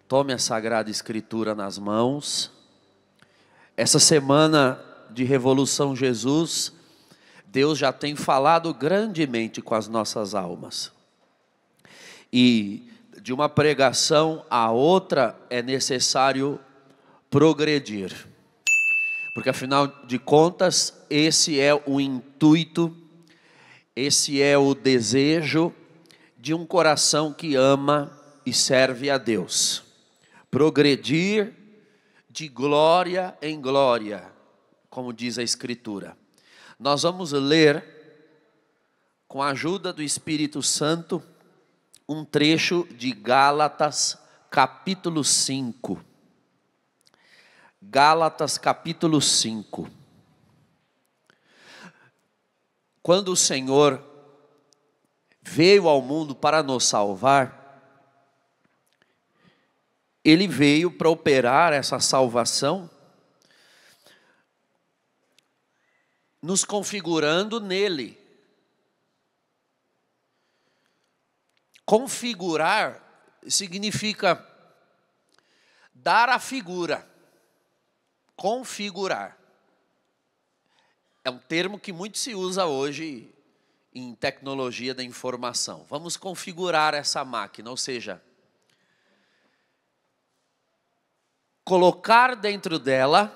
Tome a Sagrada Escritura nas mãos. Essa semana de Revolução Jesus, Deus já tem falado grandemente com as nossas almas. E de uma pregação a outra é necessário progredir. Porque afinal de contas, esse é o intuito, esse é o desejo de um coração que ama e serve a Deus. Progredir de glória em glória, como diz a Escritura. Nós vamos ler, com a ajuda do Espírito Santo, um trecho de Gálatas capítulo 5. Gálatas capítulo 5. Quando o Senhor veio ao mundo para nos salvar, Ele veio para operar essa salvação, nos configurando nele. Configurar significa dar a figura. Configurar. É um termo que muito se usa hoje em tecnologia da informação. Vamos configurar essa máquina, ou seja, colocar dentro dela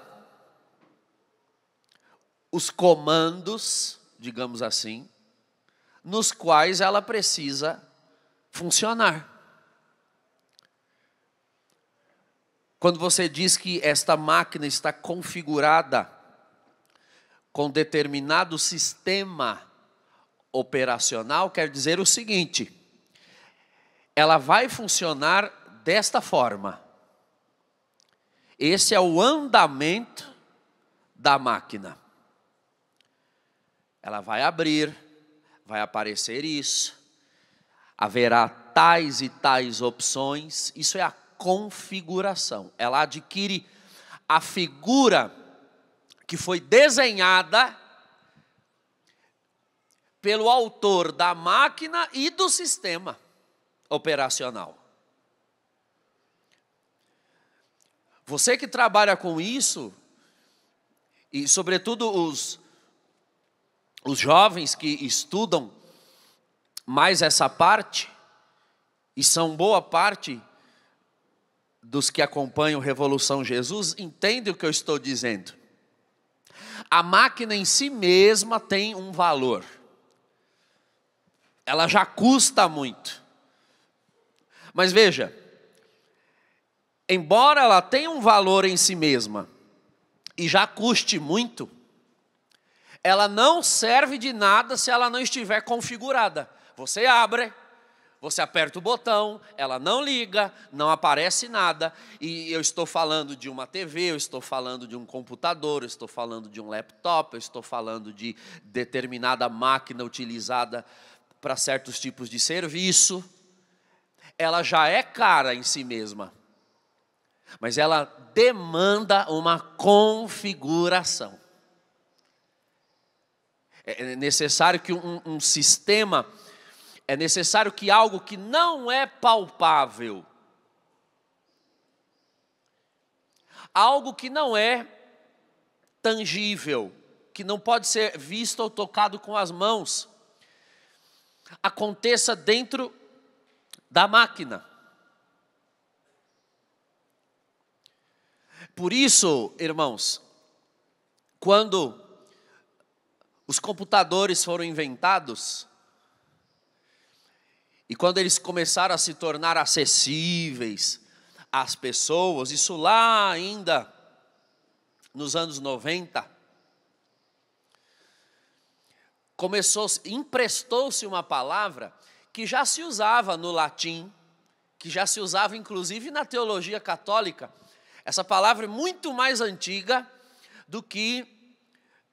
os comandos, digamos assim, nos quais ela precisa funcionar. Quando você diz que esta máquina está configurada com determinado sistema operacional, quer dizer o seguinte: ela vai funcionar desta forma. Esse é o andamento da máquina. Ela vai abrir, vai aparecer isso, haverá tais e tais opções. Isso é a configuração. Ela adquire a figura que foi desenhada pelo autor da máquina e do sistema operacional. Você que trabalha com isso, e sobretudo os jovens que estudam mais essa parte, e são boa parte dos que acompanham Revolução Jesus, entendem o que eu estou dizendo. A máquina em si mesma tem um valor. Ela já custa muito. Mas veja, embora ela tenha um valor em si mesma e já custe muito, ela não serve de nada se ela não estiver configurada. Você abre, você aperta o botão, ela não liga, não aparece nada. E eu estou falando de uma TV, eu estou falando de um computador, eu estou falando de um laptop, eu estou falando de determinada máquina utilizada para certos tipos de serviço. Ela já é cara em si mesma, mas ela demanda uma configuração. É necessário que um sistema, é necessário que algo que não é palpável, algo que não é tangível, que não pode ser visto ou tocado com as mãos, aconteça dentro da máquina. Por isso, irmãos, quando os computadores foram inventados, e quando eles começaram a se tornar acessíveis às pessoas, isso lá ainda nos anos 90, emprestou-se uma palavra que já se usava no latim, que já se usava inclusive na teologia católica. Essa palavra é muito mais antiga do que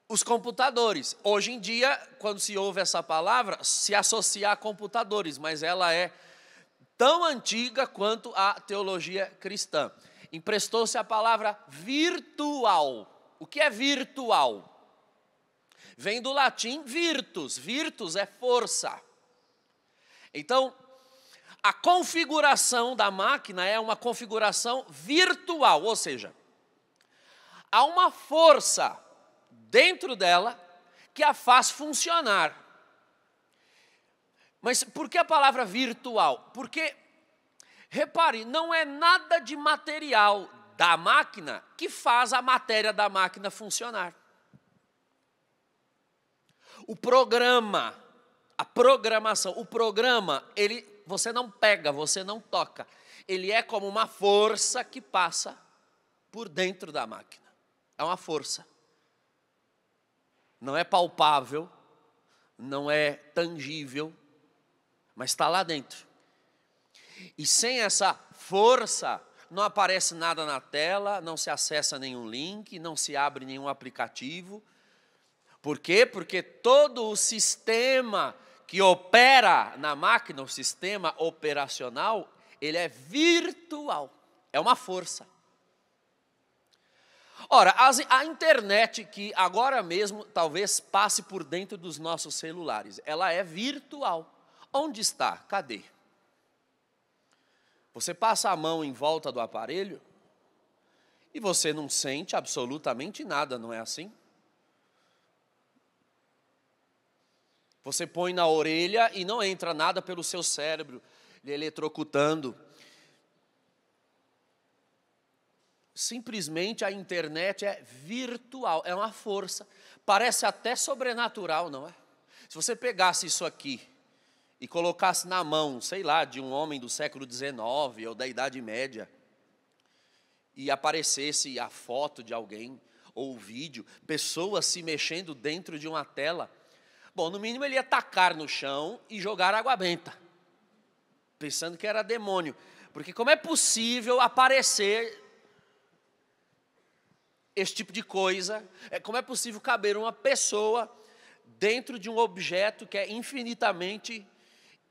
os computadores. Hoje em dia, quando se ouve essa palavra, se associa a computadores, mas ela é tão antiga quanto a teologia cristã. Emprestou-se a palavra virtual. O que é virtual? Vem do latim virtus. Virtus é força. Então, A configuração da máquina é uma configuração virtual, ou seja, há uma força dentro dela que a faz funcionar. Mas por que a palavra virtual? Porque, repare, não é nada de material da máquina que faz a matéria da máquina funcionar. O programa, a programação, o programa, você não pega, você não toca. Ele é como uma força que passa por dentro da máquina. É uma força. Não é palpável, não é tangível, mas está lá dentro. E sem essa força, não aparece nada na tela, não se acessa nenhum link, não se abre nenhum aplicativo. Por quê? Porque todo o sistema que opera na máquina, o sistema operacional, ele é virtual, é uma força. Ora, a internet que agora mesmo talvez passe por dentro dos nossos celulares, ela é virtual. Onde está? Cadê? Você passa a mão em volta do aparelho e você não sente absolutamente nada, não é assim? Você põe na orelha e não entra nada pelo seu cérebro, eletrocutando. Simplesmente a internet é virtual, é uma força. Parece até sobrenatural, não é? Se você pegasse isso aqui e colocasse na mão, sei lá, de um homem do século XIX ou da Idade Média, e aparecesse a foto de alguém, ou o vídeo, pessoas se mexendo dentro de uma tela, bom, no mínimo ele ia tacar no chão e jogar água benta, pensando que era demônio. Porque como é possível aparecer esse tipo de coisa? Como é possível caber uma pessoa dentro de um objeto que é infinitamente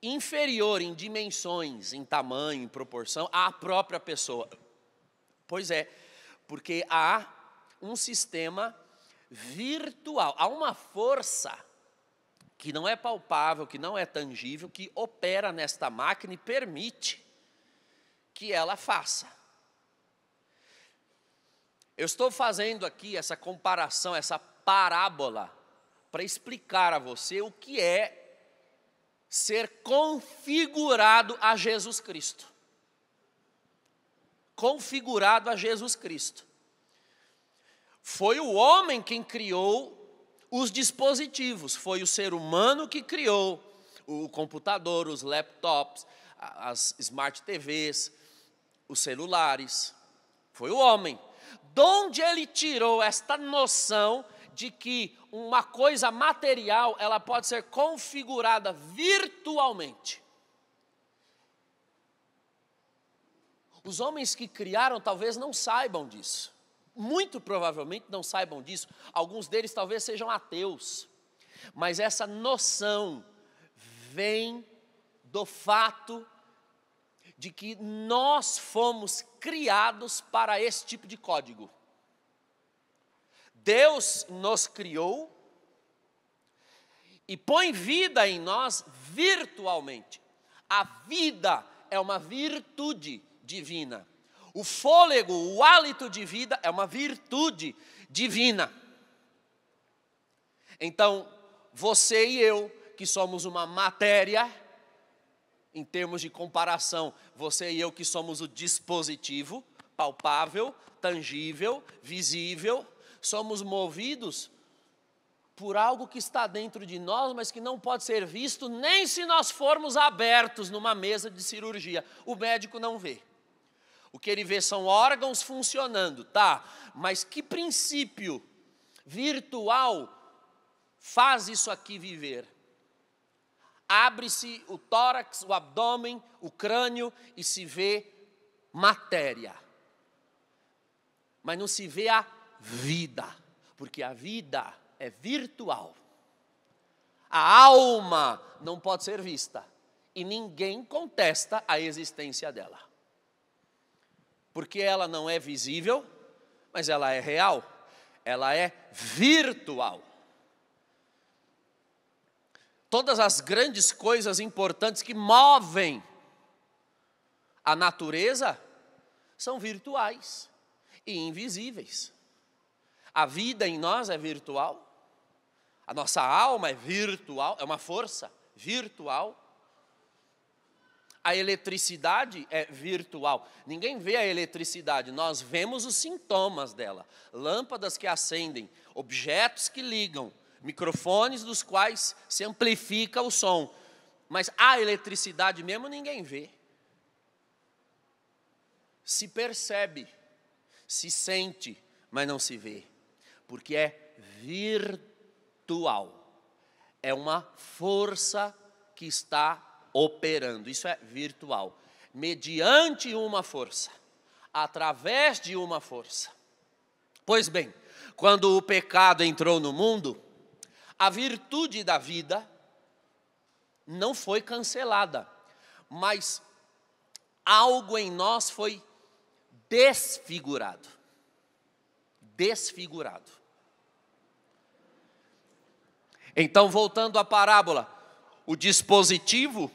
inferior em dimensões, em tamanho, em proporção, à própria pessoa? Pois é, porque há um sistema virtual, há uma força que não é palpável, que não é tangível, que opera nesta máquina e permite que ela faça. Eu estou fazendo aqui essa comparação, essa parábola, para explicar a você o que é ser configurado a Jesus Cristo. Configurado a Jesus Cristo. Foi o homem quem criou os dispositivos, foi o ser humano que criou o computador, os laptops, as smart TVs, os celulares. Foi o homem. De onde ele tirou esta noção de que uma coisa material, ela pode ser configurada virtualmente? Os homens que criaram talvez não saibam disso. Muito provavelmente não saibam disso. Alguns deles talvez sejam ateus. Mas essa noção vem do fato de que nós fomos criados para esse tipo de código. Deus nos criou e põe vida em nós virtualmente. A vida é uma virtude divina. O fôlego, o hálito de vida é uma virtude divina. Então, você e eu, que somos uma matéria, em termos de comparação, você e eu que somos o dispositivo, palpável, tangível, visível, somos movidos por algo que está dentro de nós, mas que não pode ser visto nem se nós formos abertos numa mesa de cirurgia. O médico não vê. O que ele vê são órgãos funcionando, tá? Mas que princípio virtual faz isso aqui viver? Abre-se o tórax, o abdômen, o crânio e se vê matéria. Mas não se vê a vida, porque a vida é virtual. A alma não pode ser vista e ninguém contesta a existência dela. Porque ela não é visível, mas ela é real, ela é virtual. Todas as grandes coisas importantes que movem a natureza são virtuais e invisíveis. A vida em nós é virtual, a nossa alma é virtual, é uma força virtual. A eletricidade é virtual. Ninguém vê a eletricidade, nós vemos os sintomas dela. Lâmpadas que acendem, objetos que ligam, microfones dos quais se amplifica o som. Mas a eletricidade mesmo ninguém vê. Se percebe, se sente, mas não se vê. Porque é virtual. É uma força que está operando, isso é virtual, mediante uma força, através de uma força. Pois bem, quando o pecado entrou no mundo, a virtude da vida não foi cancelada, mas algo em nós foi desfigurado. Desfigurado. Então, voltando à parábola, o dispositivo,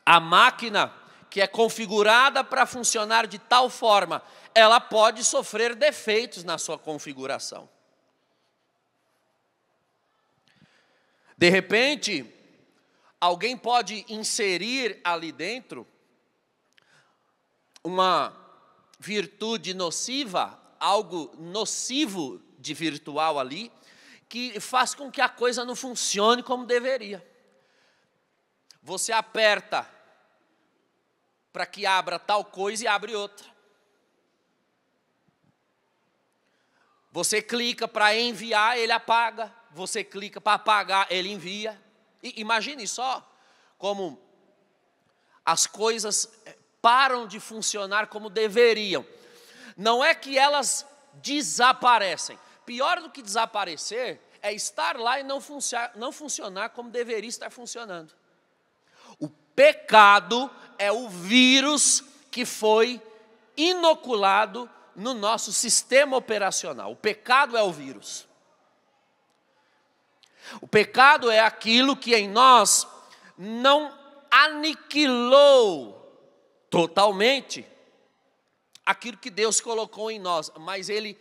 a máquina que é configurada para funcionar de tal forma, ela pode sofrer defeitos na sua configuração. De repente, alguém pode inserir ali dentro uma virtude nociva, algo nocivo de virtual ali, que faz com que a coisa não funcione como deveria. Você aperta para que abra tal coisa e abre outra. Você clica para enviar, ele apaga. Você clica para apagar, ele envia. E imagine só como as coisas param de funcionar como deveriam. Não é que elas desaparecem. Pior do que desaparecer é estar lá e não funcionar como deveria estar funcionando. O pecado é o vírus que foi inoculado no nosso sistema operacional. O pecado é o vírus. O pecado é aquilo que em nós não aniquilou totalmente aquilo que Deus colocou em nós, mas ele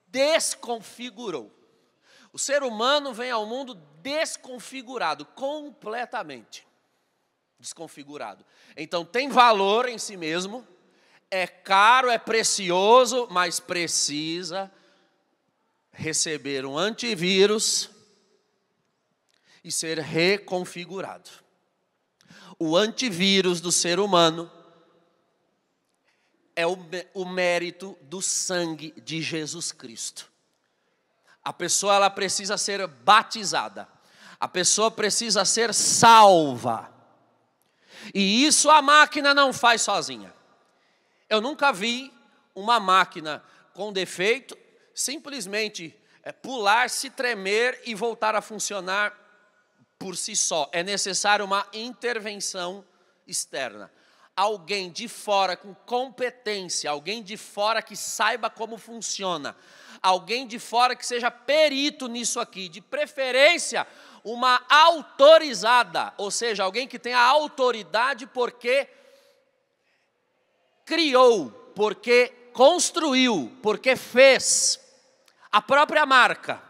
desconfigurou. O ser humano vem ao mundo desconfigurado, completamente desconfigurado. Então tem valor em si mesmo, é caro, é precioso, mas precisa receber um antivírus e ser reconfigurado. O antivírus do ser humano é o mérito do sangue de Jesus Cristo. A pessoa ela precisa ser batizada. A pessoa precisa ser salva. E isso a máquina não faz sozinha. Eu nunca vi uma máquina com defeito simplesmente pular, se tremer e voltar a funcionar por si só. É necessário uma intervenção externa. Alguém de fora com competência, alguém de fora que saiba como funciona, alguém de fora que seja perito nisso aqui, de preferência uma autorizada, ou seja, alguém que tenha autoridade porque criou, porque construiu, porque fez. A própria marca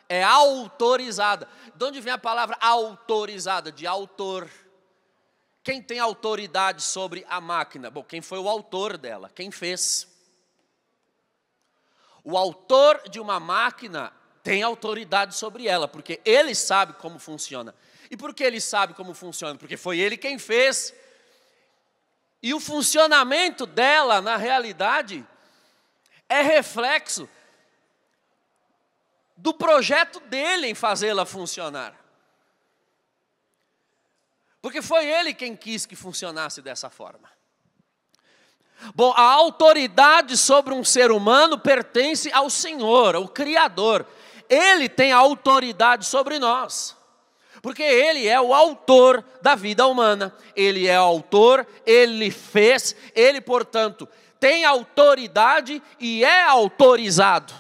é autorizada. De onde vem a palavra autorizada? De autor. Quem tem autoridade sobre a máquina? Bom, quem foi o autor dela? Quem fez? O autor de uma máquina tem autoridade sobre ela, porque ele sabe como funciona. E por que ele sabe como funciona? Porque foi ele quem fez. E o funcionamento dela, na realidade, é reflexo do projeto dele em fazê-la funcionar. Porque foi ele quem quis que funcionasse dessa forma. Bom, a autoridade sobre um ser humano pertence ao Senhor, ao Criador. Ele tem a autoridade sobre nós. Porque ele é o autor da vida humana. Ele é o autor, ele fez, ele, portanto, tem autoridade e é autorizado.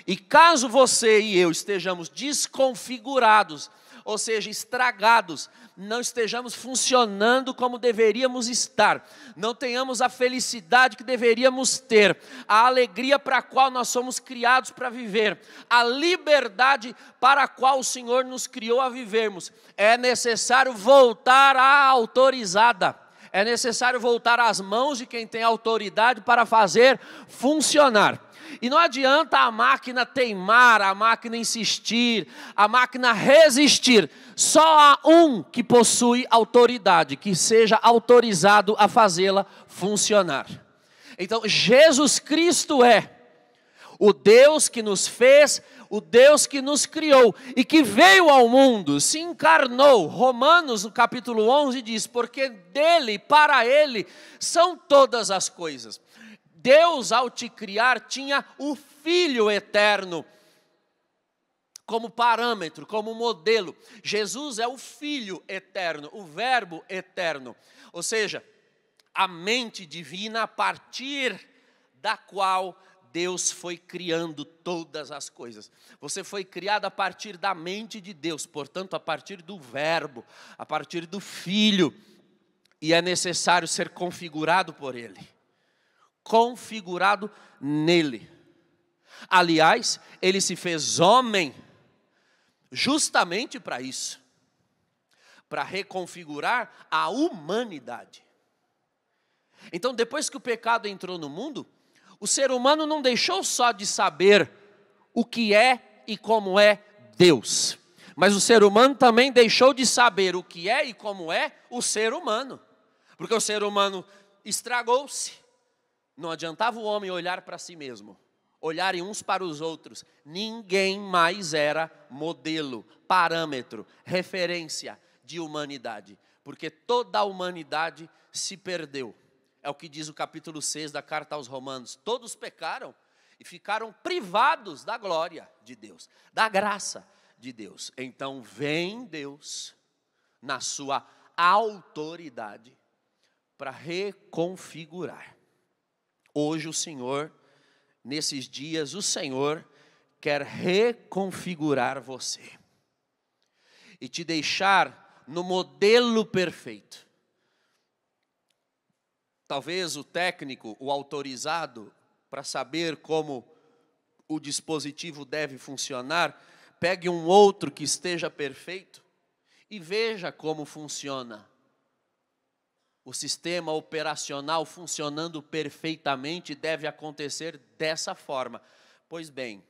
E caso você e eu estejamos desconfigurados, ou seja, estragados, não estejamos funcionando como deveríamos estar, não tenhamos a felicidade que deveríamos ter, a alegria para a qual nós somos criados para viver, a liberdade para a qual o Senhor nos criou a vivermos, é necessário voltar à autorizada. É necessário voltar às mãos de quem tem autoridade para fazer funcionar. E não adianta a máquina teimar, a máquina insistir, a máquina resistir. Só há um que possui autoridade, que seja autorizado a fazê-la funcionar. Então, Jesus Cristo é o Deus que nos fez, o Deus que nos criou e que veio ao mundo, se encarnou. Romanos, no capítulo 11, diz: porque dele, para ele, são todas as coisas. Deus, ao te criar, tinha o Filho eterno como parâmetro, como modelo. Jesus é o Filho eterno, o Verbo eterno. Ou seja, a mente divina a partir da qual Deus foi criando todas as coisas. Você foi criado a partir da mente de Deus, portanto, a partir do Verbo, a partir do Filho. E é necessário ser configurado por Ele. Configurado nele. Aliás, Ele se fez homem justamente para isso. Para reconfigurar a humanidade. Então, depois que o pecado entrou no mundo, o ser humano não deixou só de saber o que é e como é Deus. Mas o ser humano também deixou de saber o que é e como é o ser humano. Porque o ser humano estragou-se. Não adiantava o homem olhar para si mesmo, olharem uns para os outros. Ninguém mais era modelo, parâmetro, referência de humanidade. Porque toda a humanidade se perdeu. É o que diz o capítulo 6 da carta aos Romanos. Todos pecaram e ficaram privados da glória de Deus, da graça de Deus. Então vem Deus, na sua autoridade, para reconfigurar. Hoje o Senhor, nesses dias, o Senhor quer reconfigurar você. E te deixar no modelo perfeito. Talvez o técnico, o autorizado, para saber como o dispositivo deve funcionar, pegue um outro que esteja perfeito e veja como funciona. O sistema operacional funcionando perfeitamente deve acontecer dessa forma. Pois bem,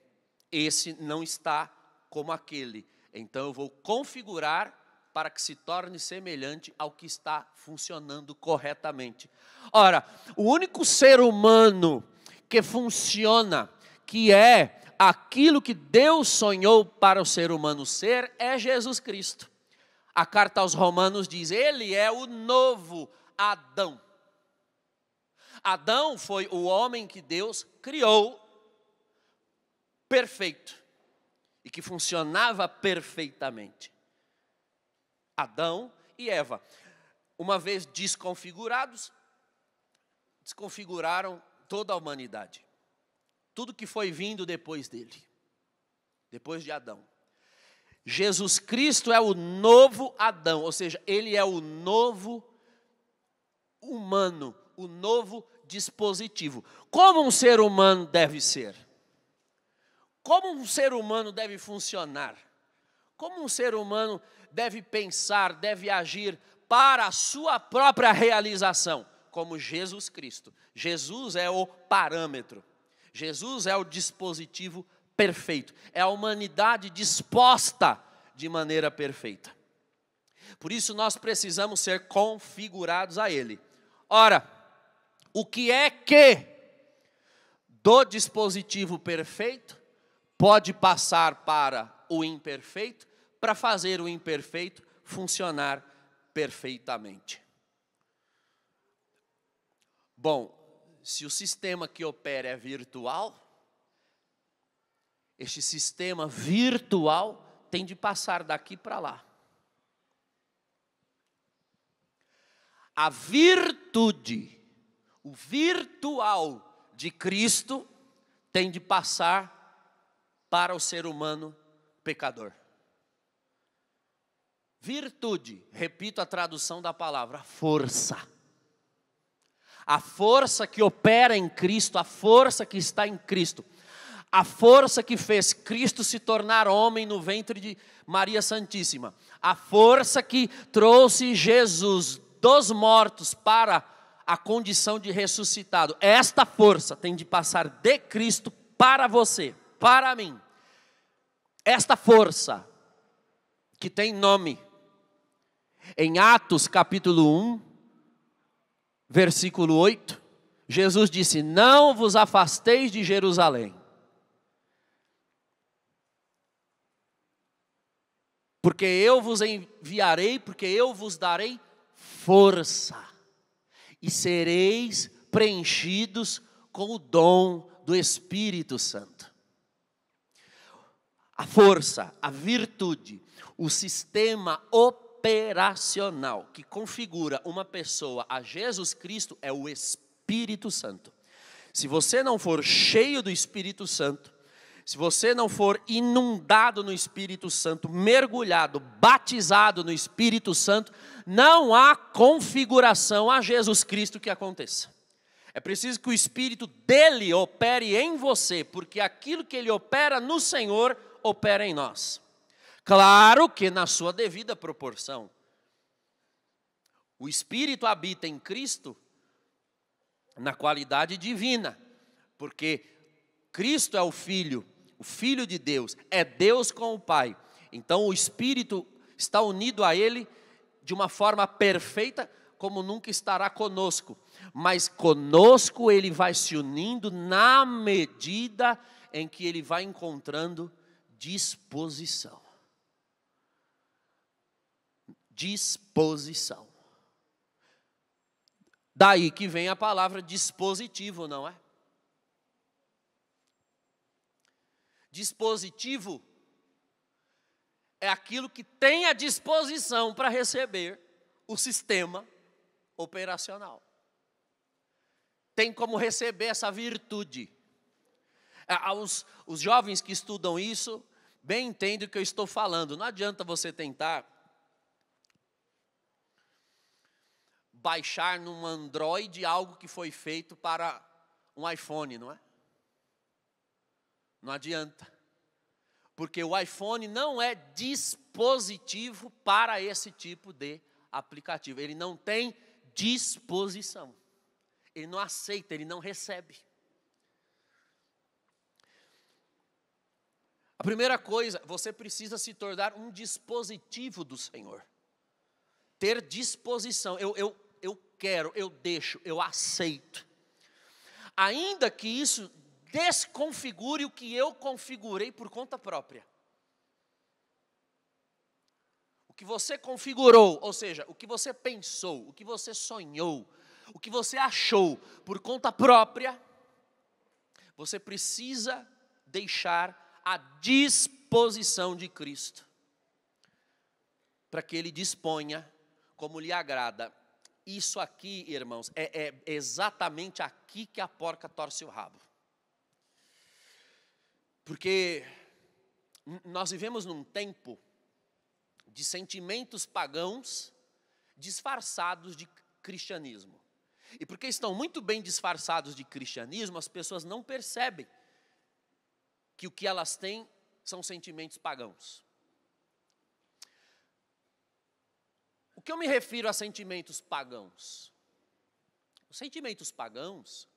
esse não está como aquele. Então eu vou configurar para que se torne semelhante ao que está funcionando corretamente. Ora, o único ser humano que funciona, que é aquilo que Deus sonhou para o ser humano ser, é Jesus Cristo. A carta aos Romanos diz: Ele é o novo Adão. Adão foi o homem que Deus criou perfeito e que funcionava perfeitamente. Adão e Eva, uma vez desconfigurados, desconfiguraram toda a humanidade. Tudo que foi vindo depois dele, depois de Adão. Jesus Cristo é o novo Adão, ou seja, ele é o novo humano, o novo dispositivo. Como um ser humano deve ser? Como um ser humano deve funcionar? Como um ser humano deve pensar, deve agir para a sua própria realização? Como Jesus Cristo. Jesus é o parâmetro. Jesus é o dispositivo perfeito. É a humanidade disposta de maneira perfeita. Por isso nós precisamos ser configurados a Ele. Ora, o que é que do dispositivo perfeito pode passar para o imperfeito, para fazer o imperfeito funcionar perfeitamente? Bom, se o sistema que opera é virtual, este sistema virtual tem de passar daqui para lá. A virtude, o virtual de Cristo tem de passar para o ser humano pecador. Virtude, repito a tradução da palavra, força. A força que opera em Cristo, a força que está em Cristo. A força que fez Cristo se tornar homem no ventre de Maria Santíssima. A força que trouxe Jesus dos mortos para a condição de ressuscitado. Esta força tem de passar de Cristo para você, para mim. Esta força que tem nome. Em Atos capítulo 1, versículo 8, Jesus disse: não vos afasteis de Jerusalém, porque eu vos enviarei, porque eu vos darei força, e sereis preenchidos com o dom do Espírito Santo. A força, a virtude, o sistema operacional que configura uma pessoa a Jesus Cristo é o Espírito Santo. Se você não for cheio do Espírito Santo, se você não for inundado no Espírito Santo, mergulhado, batizado no Espírito Santo, não há configuração a Jesus Cristo que aconteça. É preciso que o Espírito dele opere em você, porque aquilo que ele opera no Senhor, opera em nós. Claro que na sua devida proporção. O Espírito habita em Cristo na qualidade divina, porque Cristo é o Filho de Deus, é Deus com o Pai. Então o Espírito está unido a Ele de uma forma perfeita, como nunca estará conosco. Mas conosco Ele vai se unindo na medida em que Ele vai encontrando disposição. Disposição. Daí que vem a palavra dispositivo, não é? Dispositivo é aquilo que tem a disposição para receber o sistema operacional. Tem como receber essa virtude. Os jovens que estudam isso, bem entendem o que eu estou falando. Não adianta você tentar baixar num Android algo que foi feito para um iPhone, não é? Não adianta. Porque o iPhone não é dispositivo para esse tipo de aplicativo. Ele não tem disposição. Ele não aceita, ele não recebe. A primeira coisa, você precisa se tornar um dispositivo do Senhor. Ter disposição. Eu quero, eu deixo, eu aceito. Ainda que isso desconfigure o que eu configurei por conta própria. O que você configurou, ou seja, o que você pensou, o que você sonhou, o que você achou por conta própria, você precisa deixar à disposição de Cristo, para que Ele disponha como lhe agrada. Isso aqui, irmãos, é exatamente aqui que a porca torce o rabo. Porque nós vivemos num tempo de sentimentos pagãos disfarçados de cristianismo. E porque estão muito bem disfarçados de cristianismo, as pessoas não percebem que o que elas têm são sentimentos pagãos. O que eu me refiro a sentimentos pagãos? Os sentimentos pagãos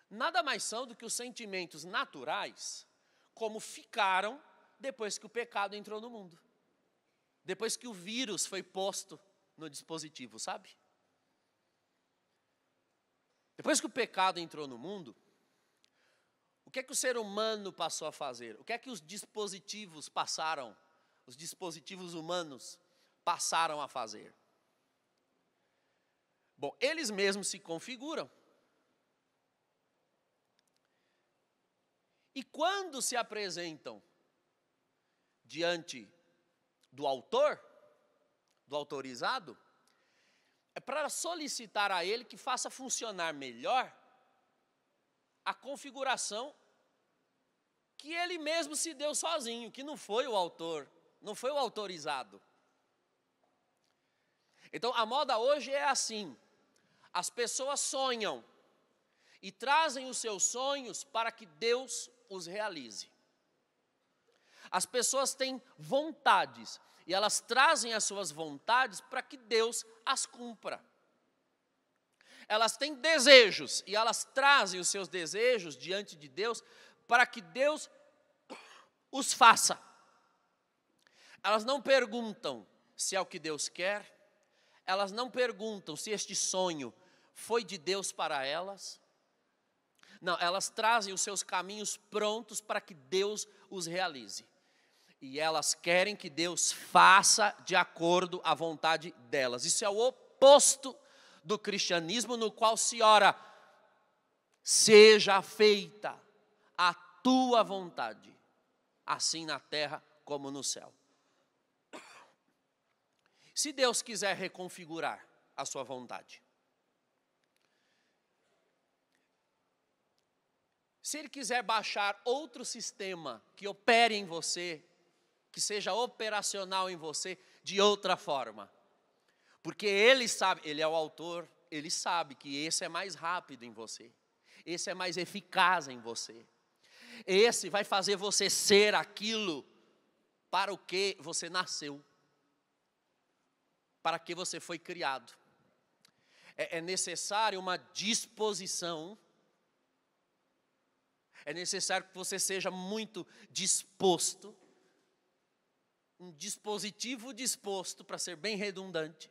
nada mais são do que os sentimentos naturais, como ficaram depois que o pecado entrou no mundo. Depois que o vírus foi posto no dispositivo, sabe? Depois que o pecado entrou no mundo, o que é que o ser humano passou a fazer? O que é que os dispositivos passaram, os dispositivos humanos passaram a fazer? Bom, eles mesmos se configuram. E quando se apresentam diante do autor, do autorizado, é para solicitar a ele que faça funcionar melhor a configuração que ele mesmo se deu sozinho, que não foi o autor, não foi o autorizado. Então a moda hoje é assim: as pessoas sonham e trazem os seus sonhos para que Deus os realize. As pessoas têm vontades e elas trazem as suas vontades para que Deus as cumpra. Elas têm desejos e elas trazem os seus desejos diante de Deus para que Deus os faça. Elas não perguntam se é o que Deus quer, elas não perguntam se este sonho foi de Deus para elas. Não, elas trazem os seus caminhos prontos para que Deus os realize. E elas querem que Deus faça de acordo à vontade delas. Isso é o oposto do cristianismo, no qual se ora: seja feita a tua vontade, assim na terra como no céu. Se Deus quiser reconfigurar a sua vontade, se Ele quiser baixar outro sistema que opere em você, que seja operacional em você de outra forma, porque Ele sabe, Ele é o autor, Ele sabe que esse é mais rápido em você, esse é mais eficaz em você, esse vai fazer você ser aquilo para o que você nasceu, para que você foi criado. É necessário uma disposição, é necessário que você seja muito disposto, um dispositivo disposto, para ser bem redundante,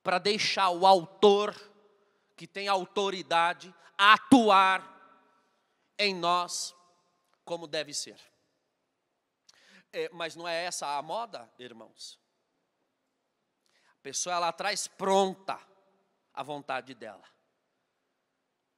para deixar o autor, que tem autoridade, atuar em nós como deve ser. Mas não é essa a moda, irmãos? A pessoa, ela traz pronta a vontade dela.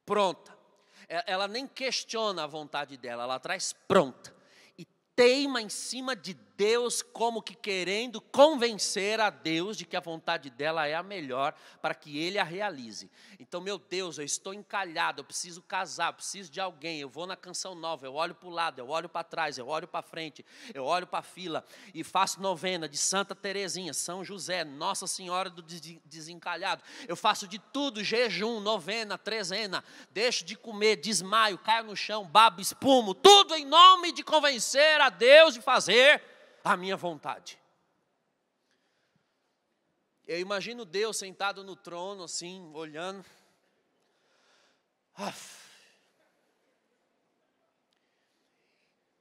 Pronta. Ela nem questiona a vontade dela, ela traz pronta. E teima em cima de Deus, como que querendo convencer a Deus de que a vontade dela é a melhor para que Ele a realize. Então, meu Deus, eu estou encalhado, eu preciso casar, eu preciso de alguém, eu vou na Canção Nova, eu olho para o lado, eu olho para trás, eu olho para frente, eu olho para a fila e faço novena de Santa Terezinha, São José, Nossa Senhora do Desencalhado. Eu faço de tudo, jejum, novena, trezena, deixo de comer, desmaio, caio no chão, babo, espumo, tudo em nome de convencer a Deus de fazer a minha vontade. Eu imagino Deus sentado no trono, assim, olhando.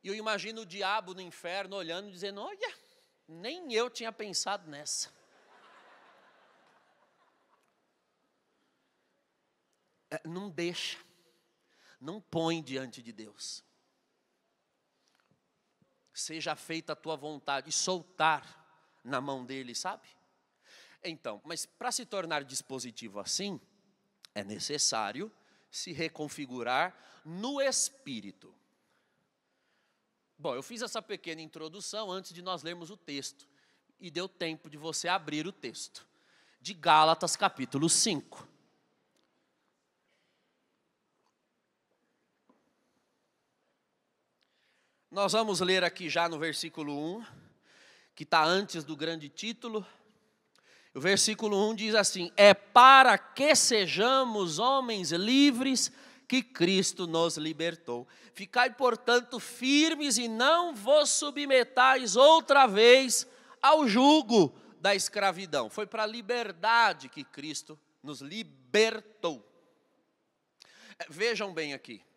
E eu imagino o diabo no inferno olhando, dizendo: olha, nem eu tinha pensado nessa. Não deixa, não põe diante de Deus. Seja feita a tua vontade, e soltar na mão dele, sabe? Então, mas para se tornar dispositivo assim, é necessário se reconfigurar no espírito. Bom, eu fiz essa pequena introdução antes de nós lermos o texto, e deu tempo de você abrir o texto de Gálatas capítulo 5. Nós vamos ler aqui já no versículo 1, que está antes do grande título. O versículo 1 diz assim: é para que sejamos homens livres que Cristo nos libertou. Ficai, portanto, firmes e não vos submetais outra vez ao jugo da escravidão. Foi para a liberdade que Cristo nos libertou. Vejam bem aqui.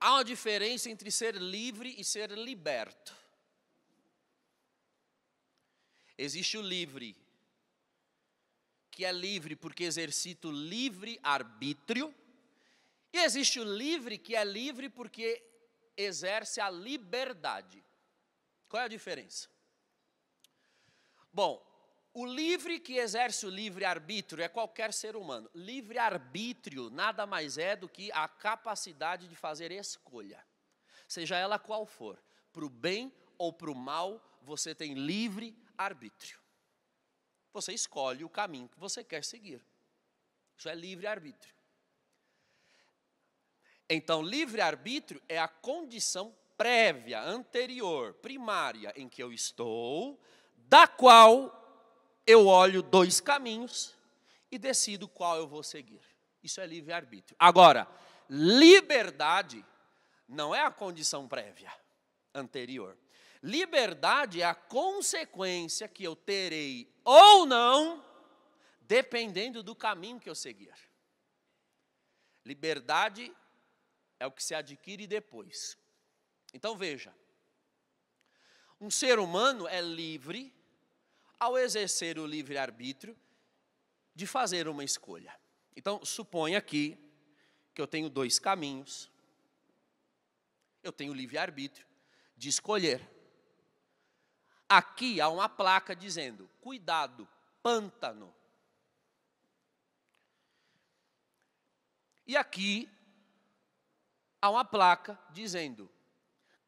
Há uma diferença entre ser livre e ser liberto. Existe o livre, que é livre porque exercita o livre arbítrio, e existe o livre que é livre porque exerce a liberdade. Qual é a diferença? Bom, o livre que exerce o livre arbítrio é qualquer ser humano. Livre arbítrio nada mais é do que a capacidade de fazer escolha, seja ela qual for, para o bem ou para o mal, você tem livre arbítrio. Você escolhe o caminho que você quer seguir. Isso é livre arbítrio. Então, livre arbítrio é a condição prévia, anterior, primária, em que eu estou, da qual eu olho 2 caminhos e decido qual eu vou seguir. Isso é livre-arbítrio. Agora, liberdade não é a condição prévia, anterior. Liberdade é a consequência que eu terei ou não, dependendo do caminho que eu seguir. Liberdade é o que se adquire depois. Então veja, um ser humano é livre, ao exercer o livre-arbítrio, de fazer uma escolha. Então, suponha aqui que eu tenho 2 caminhos, eu tenho livre-arbítrio de escolher. Aqui há uma placa dizendo, cuidado, pântano. E aqui há uma placa dizendo,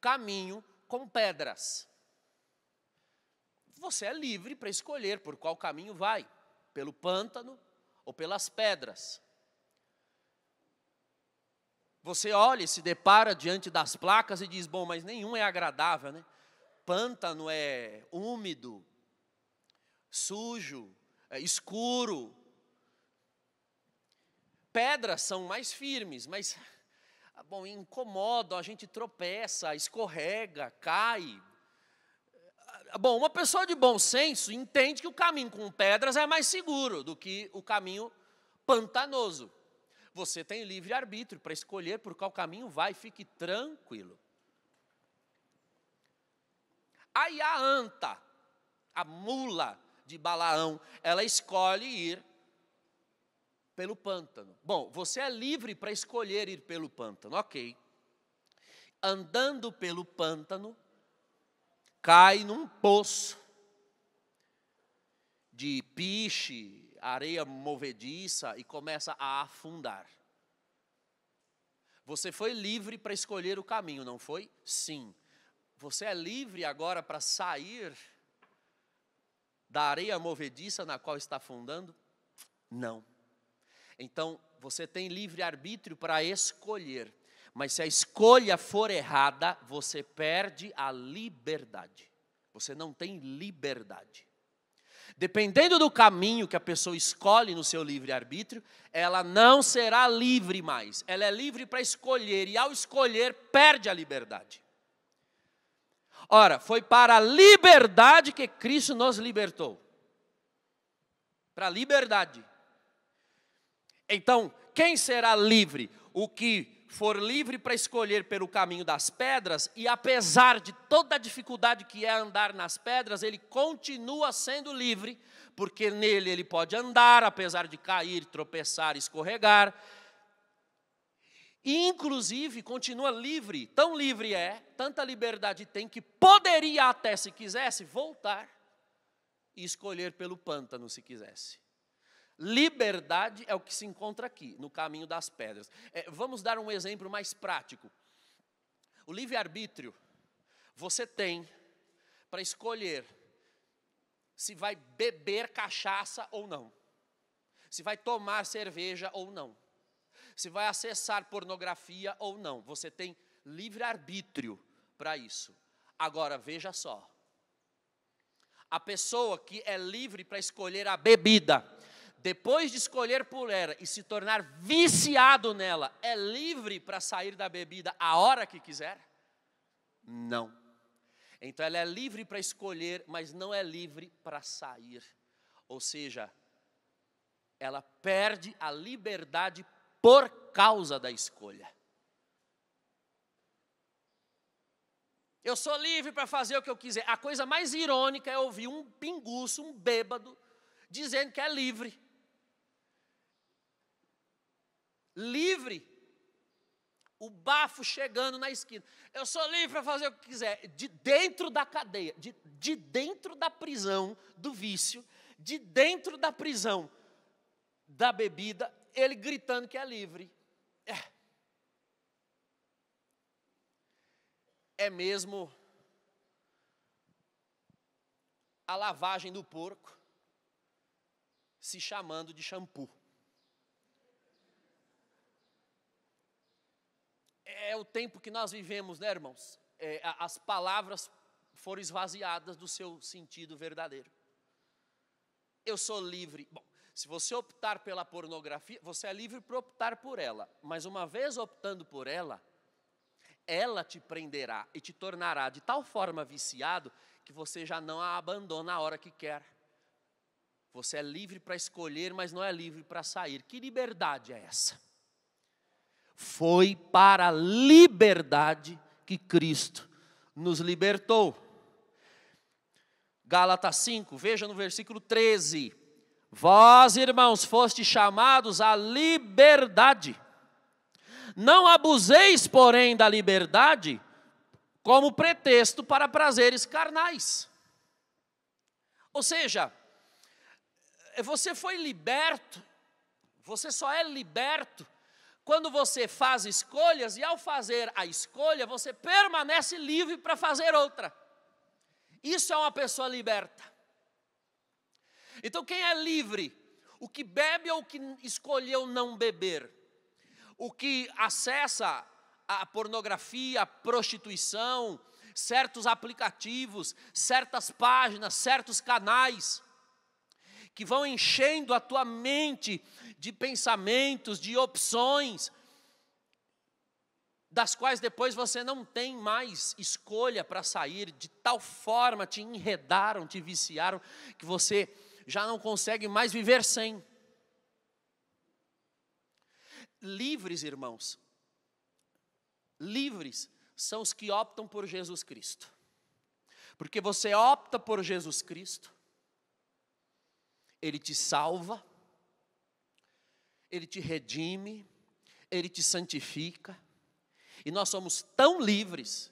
caminho com pedras. Você é livre para escolher por qual caminho vai, pelo pântano ou pelas pedras. Você olha e se depara diante das placas e diz, bom, mas nenhum é agradável, né? Pântano é úmido, sujo, escuro. Pedras são mais firmes, mas, bom, incomodam, a gente tropeça, escorrega, cai. Bom, uma pessoa de bom senso entende que o caminho com pedras é mais seguro do que o caminho pantanoso. Você tem livre-arbítrio para escolher por qual caminho vai, fique tranquilo. Aí a anta, a mula de Balaão, ela escolhe ir pelo pântano. Bom, você é livre para escolher ir pelo pântano, ok. Andando pelo pântano, cai num poço de piche, areia movediça e começa a afundar. Você foi livre para escolher o caminho, não foi? Sim. Você é livre agora para sair da areia movediça na qual está afundando? Não. Então, você tem livre-arbítrio para escolher. Mas se a escolha for errada, você perde a liberdade. Você não tem liberdade. Dependendo do caminho que a pessoa escolhe no seu livre-arbítrio, ela não será livre mais. Ela é livre para escolher e ao escolher perde a liberdade. Ora, foi para a liberdade que Cristo nos libertou. Para a liberdade. Então, quem será livre? O que for livre para escolher pelo caminho das pedras, e apesar de toda a dificuldade que é andar nas pedras, ele continua sendo livre, porque nele ele pode andar, apesar de cair, tropeçar, escorregar. E inclusive continua livre, tão livre é, tanta liberdade tem, que poderia até, se quisesse, voltar e escolher pelo pântano, se quisesse. Liberdade é o que se encontra aqui, no caminho das pedras. Vamos dar um exemplo mais prático. O livre-arbítrio, você tem para escolher se vai beber cachaça ou não. Se vai tomar cerveja ou não. Se vai acessar pornografia ou não. Você tem livre-arbítrio para isso. Agora, veja só. A pessoa que é livre para escolher a bebida, depois de escolher por ela e se tornar viciado nela, é livre para sair da bebida a hora que quiser? Não. Então ela é livre para escolher, mas não é livre para sair. Ou seja, ela perde a liberdade por causa da escolha. Eu sou livre para fazer o que eu quiser. A coisa mais irônica é ouvir um pinguço, um bêbado, dizendo que é livre. Livre, o bafo chegando na esquina. Eu sou livre para fazer o que quiser. De dentro da cadeia, de dentro da prisão do vício, de dentro da prisão da bebida, ele gritando que é livre. É mesmo a lavagem do porco se chamando de shampoo. É o tempo que nós vivemos, né, irmãos? as palavras foram esvaziadas do seu sentido verdadeiro. Eu sou livre. Bom, se você optar pela pornografia, você é livre para optar por ela. Mas uma vez optando por ela te prenderá e te tornará de tal forma viciado que você já não a abandona a hora que quer. Você é livre para escolher, mas não é livre para sair. Que liberdade é essa? Foi para a liberdade que Cristo nos libertou. Gálatas 5, veja no versículo 13. Vós, irmãos, fostes chamados à liberdade. Não abuseis, porém, da liberdade como pretexto para prazeres carnais. Ou seja, você foi liberto, você só é liberto quando você faz escolhas, e ao fazer a escolha, você permanece livre para fazer outra. Isso é uma pessoa liberta. Então quem é livre? O que bebe ou o que escolheu não beber? O que acessa a pornografia, a prostituição, certos aplicativos, certas páginas, certos canais, que vão enchendo a tua mente de pensamentos, de opções, das quais depois você não tem mais escolha para sair, de tal forma te enredaram, te viciaram, que você já não consegue mais viver sem. Livres, irmãos, livres são os que optam por Jesus Cristo. Porque você opta por Jesus Cristo, Ele te salva, Ele te redime, Ele te santifica. E nós somos tão livres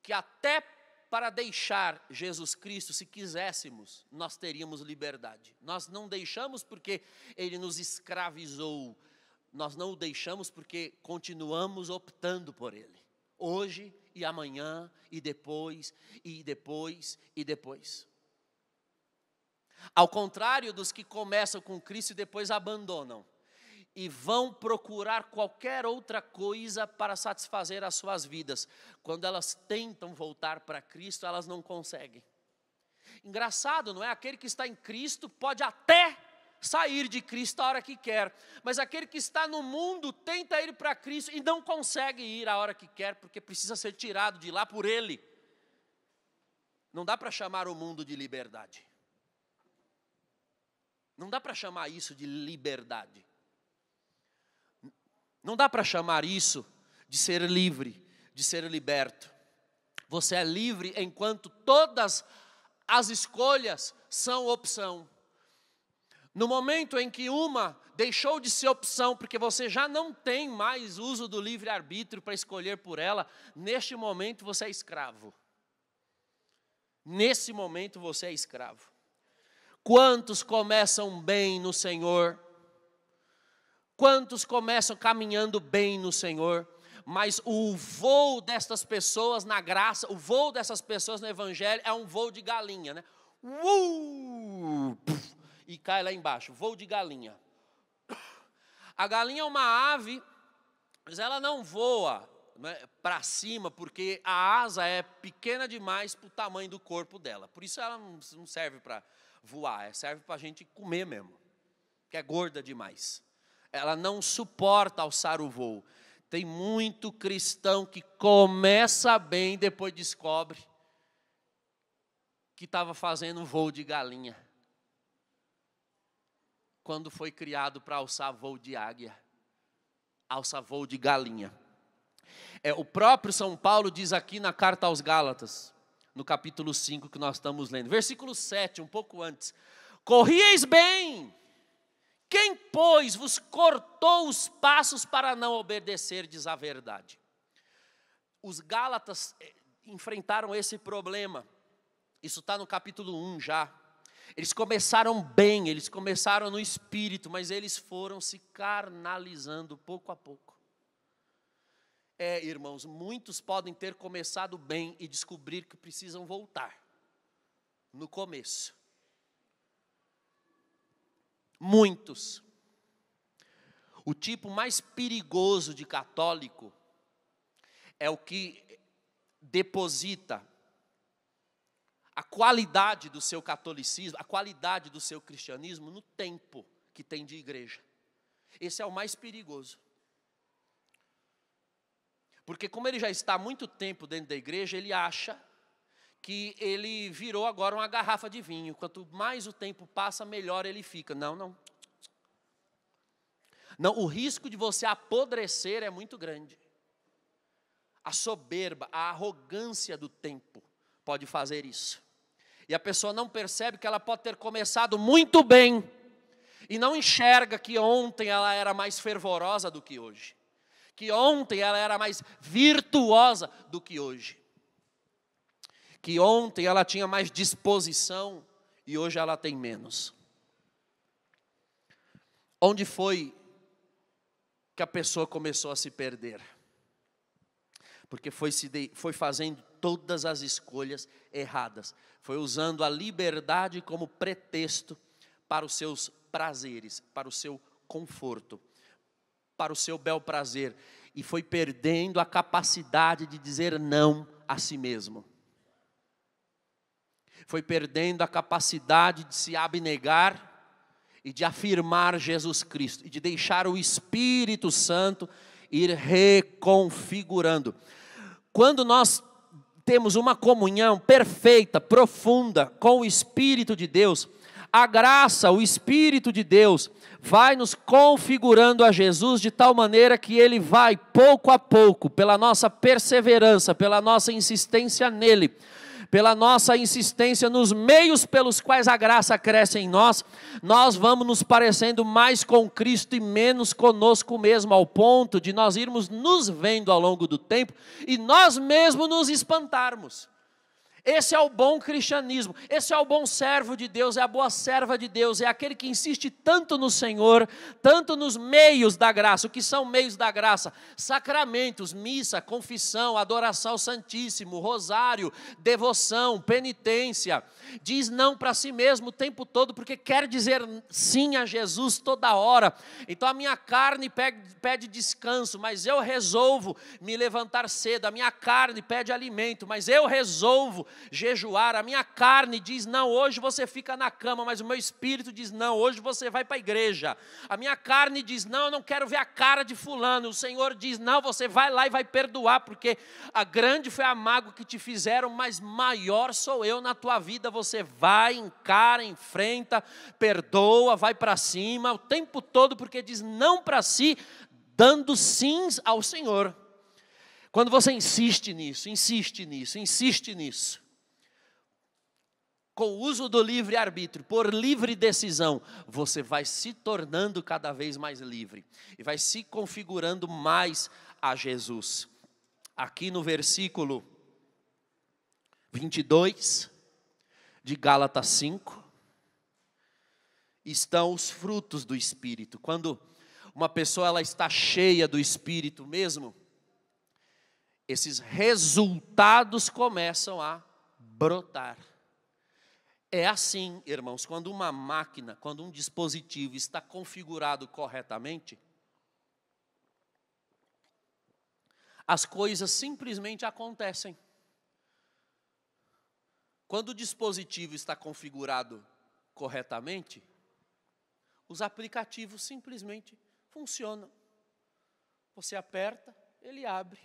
que até para deixar Jesus Cristo, se quiséssemos, nós teríamos liberdade. Nós não deixamos porque Ele nos escravizou. Nós não o deixamos porque continuamos optando por Ele. Hoje e amanhã e depois, e depois, e depois. Ao contrário dos que começam com Cristo e depois abandonam. E vão procurar qualquer outra coisa para satisfazer as suas vidas. Quando elas tentam voltar para Cristo, elas não conseguem. Engraçado, não é? Aquele que está em Cristo pode até sair de Cristo a hora que quer. Mas aquele que está no mundo tenta ir para Cristo e não consegue ir a hora que quer, porque precisa ser tirado de lá por Ele. Não dá para chamar o mundo de liberdade. Não dá para chamar isso de liberdade. Não dá para chamar isso de ser livre, de ser liberto. Você é livre enquanto todas as escolhas são opção. No momento em que uma deixou de ser opção, porque você já não tem mais uso do livre-arbítrio para escolher por ela, neste momento você é escravo. Nesse momento você é escravo. Quantos começam bem no Senhor? Quantos começam caminhando bem no Senhor? Mas o voo destas pessoas na graça, o voo dessas pessoas no Evangelho é um voo de galinha, né? E cai lá embaixo, voo de galinha. A galinha é uma ave, mas ela não voa, né, para cima, porque a asa é pequena demais para o tamanho do corpo dela. Por isso ela não serve para voar, serve para a gente comer mesmo, que é gorda demais. Ela não suporta alçar o voo. Tem muito cristão que começa bem, depois descobre que estava fazendo um voo de galinha, quando foi criado para alçar voo de águia, alça voo de galinha. O próprio São Paulo diz aqui na carta aos Gálatas, no capítulo 5 que nós estamos lendo, versículo 7, um pouco antes: corrieis bem. Quem, pois, vos cortou os passos para não obedecerdes à verdade? Os Gálatas enfrentaram esse problema. Isso está no capítulo 1 já. Eles começaram bem, eles começaram no espírito, mas eles foram se carnalizando pouco a pouco. Irmãos, muitos podem ter começado bem e descobrir que precisam voltar no começo. Muitos. O tipo mais perigoso de católico é o que deposita a qualidade do seu catolicismo, a qualidade do seu cristianismo no tempo que tem de igreja. Esse é o mais perigoso. Porque como ele já está há muito tempo dentro da igreja, ele acha que ele virou agora uma garrafa de vinho. Quanto mais o tempo passa, melhor ele fica. Não. Não, o risco de você apodrecer é muito grande. A soberba, a arrogância do tempo pode fazer isso. E a pessoa não percebe que ela pode ter começado muito bem e não enxerga que ontem ela era mais fervorosa do que hoje. Que ontem ela era mais virtuosa do que hoje. Que ontem ela tinha mais disposição e hoje ela tem menos. Onde foi que a pessoa começou a se perder? Porque foi fazendo todas as escolhas erradas. Foi usando a liberdade como pretexto para os seus prazeres, para o seu conforto, para o seu bel prazer. E foi perdendo a capacidade de dizer não a si mesmo. Foi perdendo a capacidade de se abnegar e de afirmar Jesus Cristo. E de deixar o Espírito Santo ir reconfigurando. Quando nós temos uma comunhão perfeita, profunda com o Espírito de Deus, a graça, o Espírito de Deus vai nos configurando a Jesus de tal maneira que Ele vai pouco a pouco, pela nossa perseverança, pela nossa insistência nele, pela nossa insistência nos meios pelos quais a graça cresce em nós, nós vamos nos parecendo mais com Cristo e menos conosco mesmo, ao ponto de nós irmos nos vendo ao longo do tempo e nós mesmos nos espantarmos. Esse é o bom cristianismo, esse é o bom servo de Deus, é a boa serva de Deus, é aquele que insiste tanto no Senhor, tanto nos meios da graça. O que são meios da graça? Sacramentos, missa, confissão, adoração ao Santíssimo, rosário, devoção, penitência. Diz não para si mesmo o tempo todo, porque quer dizer sim a Jesus toda hora. Então a minha carne pede descanso, mas eu resolvo me levantar cedo. A minha carne pede alimento, mas eu resolvo jejuar. A minha carne diz não, hoje você fica na cama, mas o meu espírito diz não, hoje você vai para a igreja. A minha carne diz não, eu não quero ver a cara de fulano. O Senhor diz não, você vai lá e vai perdoar, porque a grande foi a mágoa que te fizeram, mas maior sou eu na tua vida. Você vai, encara, enfrenta, perdoa, vai para cima o tempo todo, porque diz não para si, dando sims ao Senhor. Quando você insiste nisso, com o uso do livre-arbítrio, por livre decisão, você vai se tornando cada vez mais livre e vai se configurando mais a Jesus. Aqui no versículo 22 de Gálatas 5, estão os frutos do Espírito. Quando uma pessoa ela está cheia do Espírito mesmo, esses resultados começam a brotar. É assim, irmãos, quando uma máquina, quando um dispositivo está configurado corretamente, as coisas simplesmente acontecem. Quando o dispositivo está configurado corretamente, os aplicativos simplesmente funcionam. Você aperta, ele abre.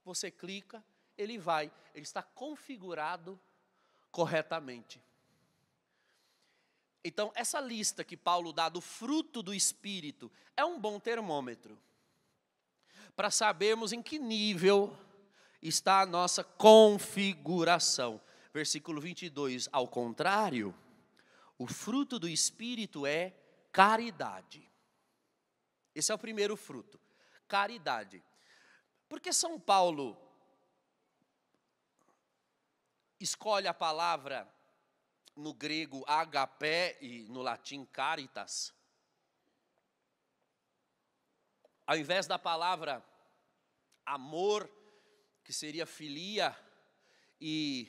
Você clica, ele vai. Ele está configurado corretamente. Então, essa lista que Paulo dá do fruto do Espírito é um bom termômetro para sabermos em que nível está a nossa configuração. Versículo 22, ao contrário, o fruto do Espírito é caridade. Esse é o primeiro fruto, caridade. Porque São Paulo escolhe a palavra no grego agapé e no latim caritas, ao invés da palavra amor, que seria filia, e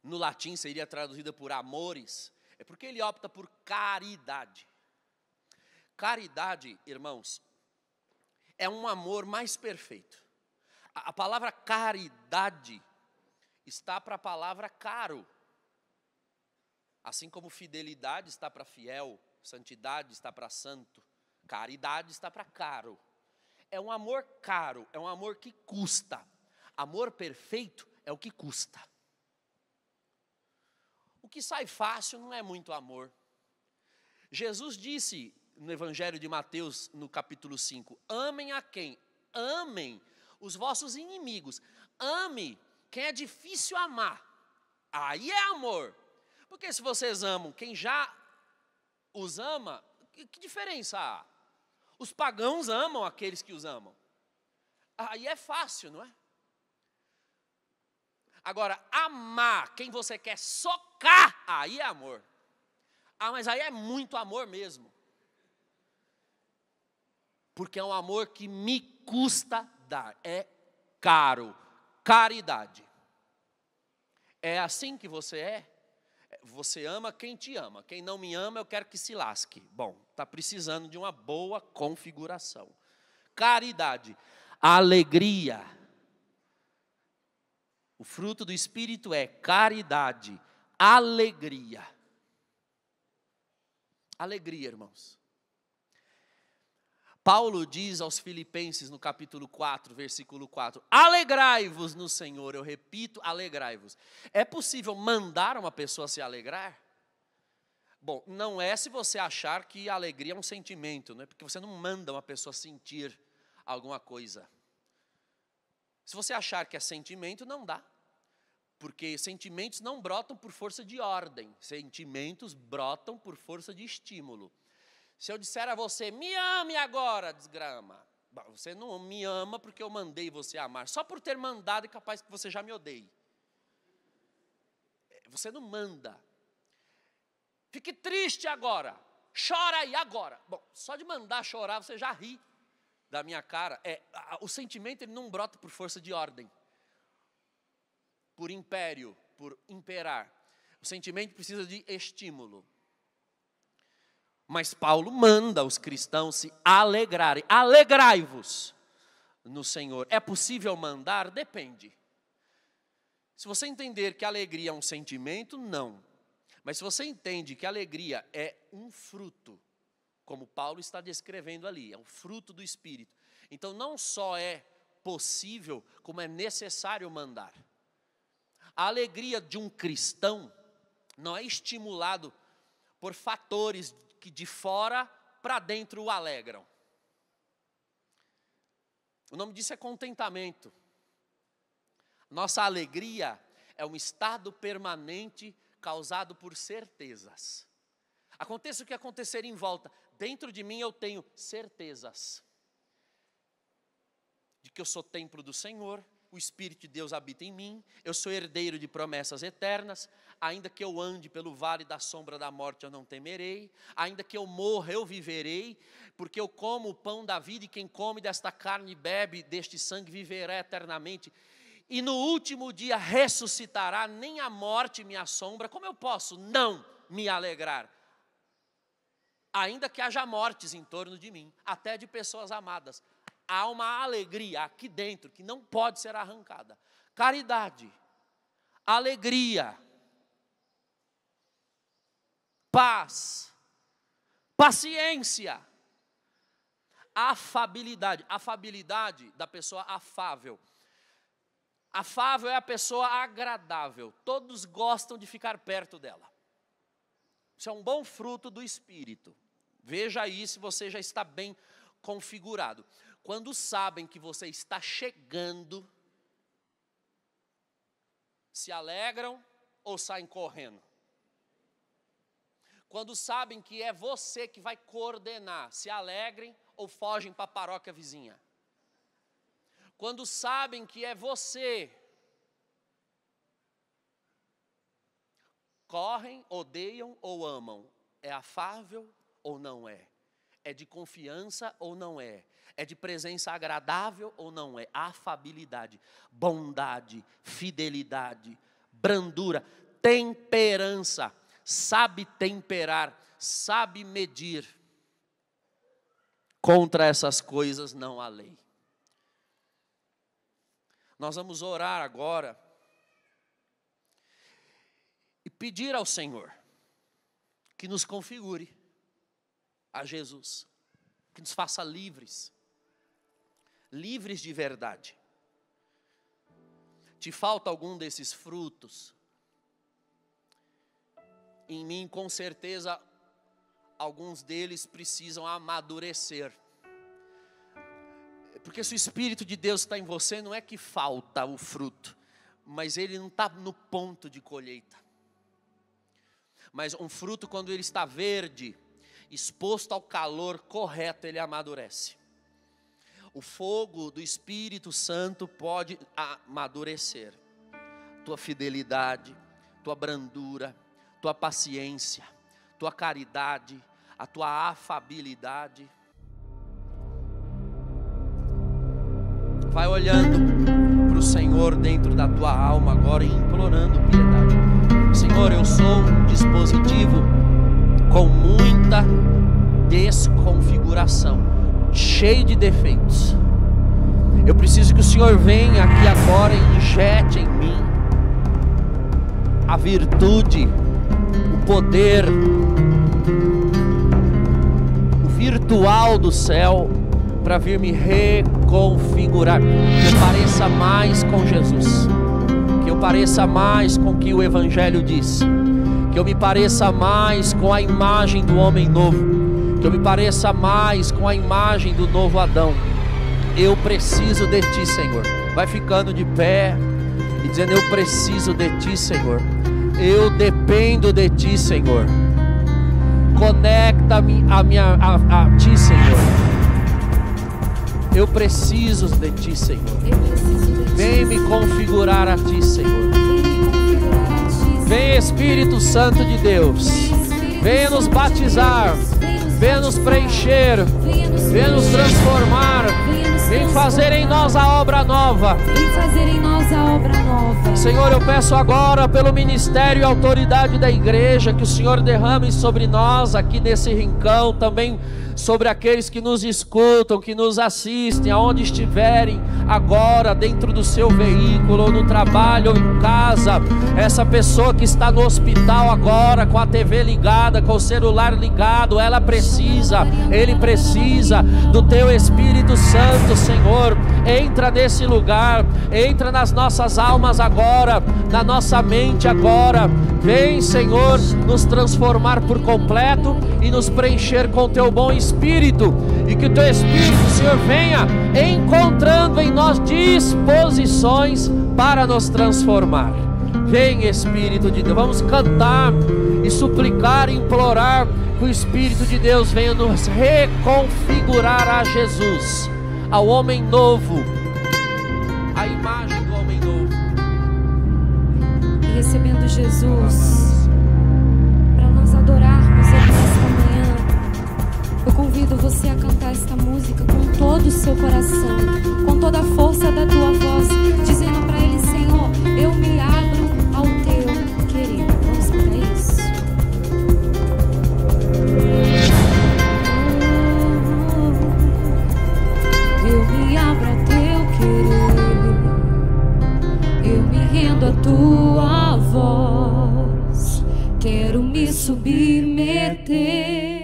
no latim seria traduzida por amores, é porque ele opta por caridade. Caridade, irmãos, é um amor mais perfeito. A palavra caridade está para a palavra caro. Assim como fidelidade está para fiel, santidade está para santo, caridade está para caro. É um amor caro, é um amor que custa. Amor perfeito é o que custa. O que sai fácil não é muito amor. Jesus disse no Evangelho de Mateus, no capítulo 5, amem a quem? Amem os vossos inimigos. Ame quem é difícil amar. Aí é amor. Porque se vocês amam quem já os ama, que diferença há? Os pagãos amam aqueles que os amam. Aí é fácil, não é? Agora, amar quem você quer socar, aí é amor. Ah, mas aí é muito amor mesmo. Porque é um amor que me custa dar. É caro. Caridade. É assim que você é? Você ama quem te ama. Quem não me ama, eu quero que se lasque. Bom, está precisando de uma boa configuração. Caridade. Alegria. O fruto do Espírito é caridade. Alegria. Alegria, irmãos. Paulo diz aos Filipenses no capítulo 4, versículo 4, alegrai-vos no Senhor, eu repito, alegrai-vos. É possível mandar uma pessoa se alegrar? Bom, não é se você achar que a alegria é um sentimento, não é? Porque você não manda uma pessoa sentir alguma coisa. Se você achar que é sentimento, não dá. Porque sentimentos não brotam por força de ordem, sentimentos brotam por força de estímulo. Se eu disser a você, me ame agora, desgrama. Você não me ama porque eu mandei você amar. Só por ter mandado é capaz que você já me odeie. Você não manda. Fique triste agora. Chora aí agora. Bom, só de mandar chorar você já ri da minha cara. O sentimento ele não brota por força de ordem. Por império, por imperar. O sentimento precisa de estímulo. Mas Paulo manda os cristãos se alegrarem. Alegrai-vos no Senhor. É possível mandar? Depende. Se você entender que alegria é um sentimento, não. Mas se você entende que alegria é um fruto, como Paulo está descrevendo ali, é um fruto do Espírito. Então não só é possível, como é necessário mandar. A alegria de um cristão não é estimulado por fatores que de fora para dentro o alegram. O nome disso é contentamento. Nossa alegria é um estado permanente causado por certezas. Aconteça o que acontecer em volta, dentro de mim eu tenho certezas de que eu sou templo do Senhor, o Espírito de Deus habita em mim, eu sou herdeiro de promessas eternas, ainda que eu ande pelo vale da sombra da morte eu não temerei, ainda que eu morra eu viverei, porque eu como o pão da vida e quem come desta carne e bebe deste sangue viverá eternamente. E no último dia ressuscitará, nem a morte me assombra. Como eu posso não me alegrar? Ainda que haja mortes em torno de mim, até de pessoas amadas. Há uma alegria aqui dentro que não pode ser arrancada. Caridade, alegria, paz, paciência, afabilidade. Afabilidade da pessoa afável. Afável é a pessoa agradável. Todos gostam de ficar perto dela. Isso é um bom fruto do Espírito. Veja aí se você já está bem configurado. Quando sabem que você está chegando, se alegram ou saem correndo? Quando sabem que é você que vai coordenar, se alegrem ou fogem para a paróquia vizinha? Quando sabem que é você, correm, odeiam ou amam? É afável ou não é? É de confiança ou não é? É de presença agradável ou não é? Afabilidade, bondade, fidelidade, brandura, temperança, sabe temperar, sabe medir. Contra essas coisas não há lei. Nós vamos orar agora e pedir ao Senhor que nos configure a Jesus, que nos faça livres, livres de verdade. Te falta algum desses frutos? Em mim, com certeza, alguns deles precisam amadurecer. Porque se o Espírito de Deus está em você, não é que falta o fruto, mas ele não está no ponto de colheita. Mas um fruto, quando ele está verde, exposto ao calor correto, ele amadurece. O fogo do Espírito Santo pode amadurecer tua fidelidade, tua brandura, tua paciência, tua caridade, a tua afabilidade. Vai olhando para o Senhor dentro da tua alma agora e implorando piedade. Senhor, eu sou um dispositivo com muita desconfiguração, cheio de defeitos. Eu preciso que o Senhor venha aqui agora e injete em mim a virtude, o poder, o virtual do céu, para vir me reconfigurar, que eu pareça mais com Jesus, que eu pareça mais com o que o Evangelho diz, que eu me pareça mais com a imagem do homem novo, que eu me pareça mais com a imagem do novo Adão. Eu preciso de Ti, Senhor. Vai ficando de pé e dizendo: eu preciso de Ti, Senhor. Eu dependo de Ti, Senhor. Conecta-me a Ti, Senhor. Eu preciso de Ti, Senhor. Vem me configurar a Ti, Senhor. Vem, Espírito Santo de Deus. Venha nos batizar. Venha nos preencher. Venha nos transformar. Vem fazer em nós a obra nova. Vem fazer em nós a obra nova. Senhor, eu peço agora pelo ministério e autoridade da igreja que o Senhor derrame sobre nós aqui nesse rincão, também sobre aqueles que nos escutam, que nos assistem, aonde estiverem agora, dentro do seu veículo, ou no trabalho, ou em casa. Essa pessoa que está no hospital agora, com a TV ligada, com o celular ligado, ela precisa, ele precisa do Teu Espírito Santo, Senhor. Entra nesse lugar, entra nas nossas almas agora, na nossa mente agora. Vem, Senhor, nos transformar por completo e nos preencher com Teu bom Espírito, e que o Teu Espírito, Senhor, venha encontrando em nós disposições para nos transformar. Vem, Espírito de Deus. Vamos cantar e suplicar e implorar que o Espírito de Deus venha nos reconfigurar a Jesus, ao homem novo, a imagem do homem novo. E recebendo Jesus, para nós adorarmos Ele nesta manhã, eu convido você a cantar esta música com todo o seu coração, com toda a força da tua voz, dizendo para Ele: Senhor, eu me abro ao Teu querer. Vamos cantar isso? Eu me abro ao Teu querer, eu me rendo à Tua voz, quero me submeter.